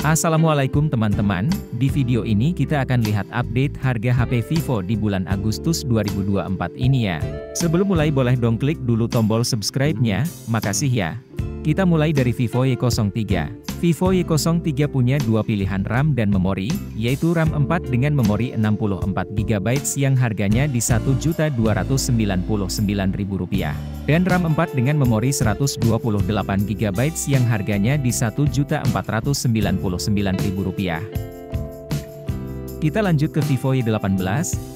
Assalamualaikum teman-teman, di video ini kita akan lihat update harga HP Vivo di bulan Agustus 2024 ini ya. Sebelum mulai boleh dong klik dulu tombol subscribe-nya, makasih ya. Kita mulai dari Vivo Y03. Vivo Y03 punya dua pilihan RAM dan memori, yaitu RAM 4 dengan memori 64GB yang harganya di Rp1.299.000, dan RAM 4 dengan memori 128GB yang harganya di Rp1.499.000. Kita lanjut ke Vivo Y18.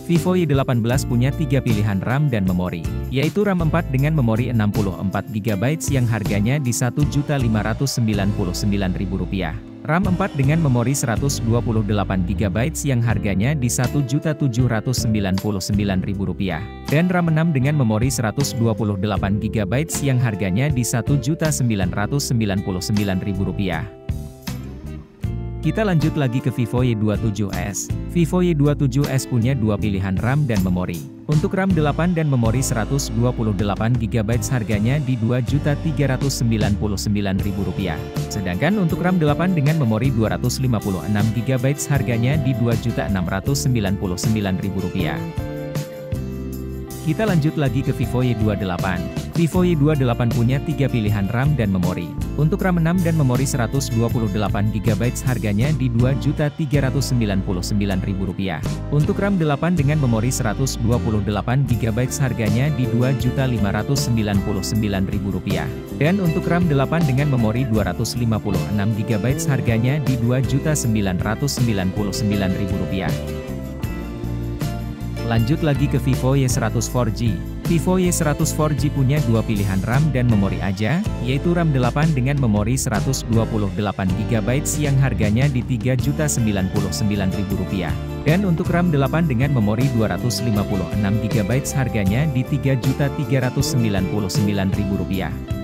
Vivo Y18 punya tiga pilihan RAM dan memori, yaitu RAM 4 dengan memori 64GB yang harganya di Rp1.599.000, RAM 4 dengan memori 128GB yang harganya di Rp1.799.000, dan RAM 6 dengan memori 128GB yang harganya di Rp1.999.000. Kita lanjut lagi ke Vivo Y27s. Vivo Y27s punya dua pilihan RAM dan memori. Untuk RAM 8 dan memori 128GB harganya di Rp2.399.000. Sedangkan untuk RAM 8 dengan memori 256GB harganya di Rp2.699.000. Kita lanjut lagi ke Vivo Y28. Vivo Y28 punya tiga pilihan RAM dan memori. Untuk RAM 6 dan memori 128GB harganya di Rp2.399.000. Untuk RAM 8 dengan memori 128GB harganya di Rp2.599.000. Dan untuk RAM 8 dengan memori 256GB harganya di Rp2.999.000. Lanjut lagi ke Vivo Y100 4G. Vivo Y100 4G punya dua pilihan RAM dan memori aja, yaitu RAM 8 dengan memori 128GB yang harganya di Rp3.099.000. Dan untuk RAM 8 dengan memori 256GB harganya di Rp3.399.000.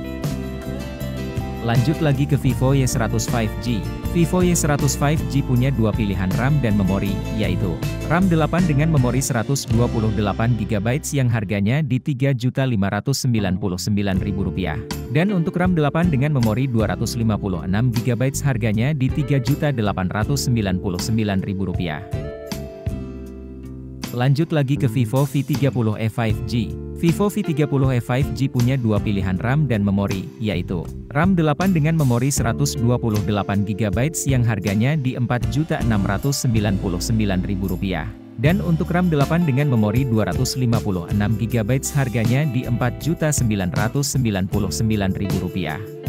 Lanjut lagi ke Vivo Y100 5G. Vivo Y100 5G punya dua pilihan RAM dan memori, yaitu RAM 8 dengan memori 128GB yang harganya di Rp3.599.000. Dan untuk RAM 8 dengan memori 256GB harganya di Rp3.899.000. Lanjut lagi ke Vivo V30e 5G. Vivo V30e 5G punya dua pilihan RAM dan memori, yaitu RAM 8 dengan memori 128GB yang harganya di Rp4.699.000. Dan untuk RAM 8 dengan memori 256GB harganya di Rp4.999.000.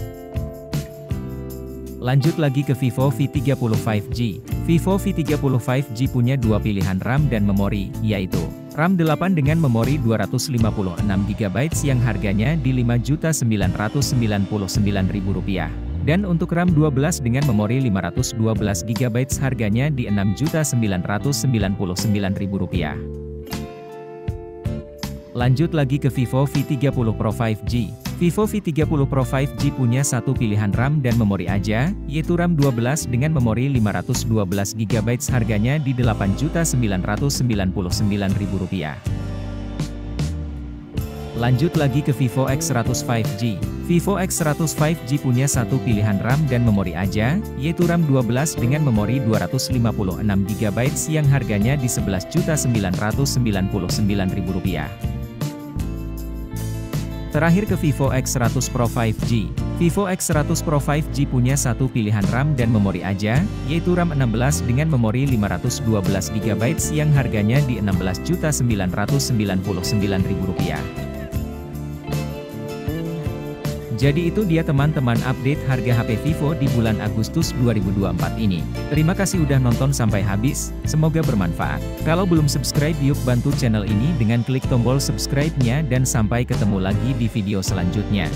Lanjut lagi ke Vivo V30 5G. Vivo V30 5G punya dua pilihan RAM dan memori, yaitu RAM 8 dengan memori 256GB yang harganya di Rp5.999.000. Dan untuk RAM 12 dengan memori 512GB harganya di Rp6.999.000. Lanjut lagi ke Vivo V30 Pro 5G. Vivo V30 Pro 5G punya satu pilihan RAM dan memori aja, yaitu RAM 12 dengan memori 512GB harganya di Rp8.999.000. Lanjut lagi ke Vivo X100 5G. Vivo X100 5G punya satu pilihan RAM dan memori aja, yaitu RAM 12 dengan memori 256GB yang harganya di Rp11.999.000. Terakhir ke Vivo X100 Pro 5G. Vivo X100 Pro 5G punya satu pilihan RAM dan memori aja, yaitu RAM 16 dengan memori 512GB yang harganya di Rp16.999.000. Jadi itu dia teman-teman update harga HP Vivo di bulan Agustus 2024 ini. Terima kasih udah nonton sampai habis, semoga bermanfaat. Kalau belum subscribe yuk bantu channel ini dengan klik tombol subscribe-nya dan sampai ketemu lagi di video selanjutnya.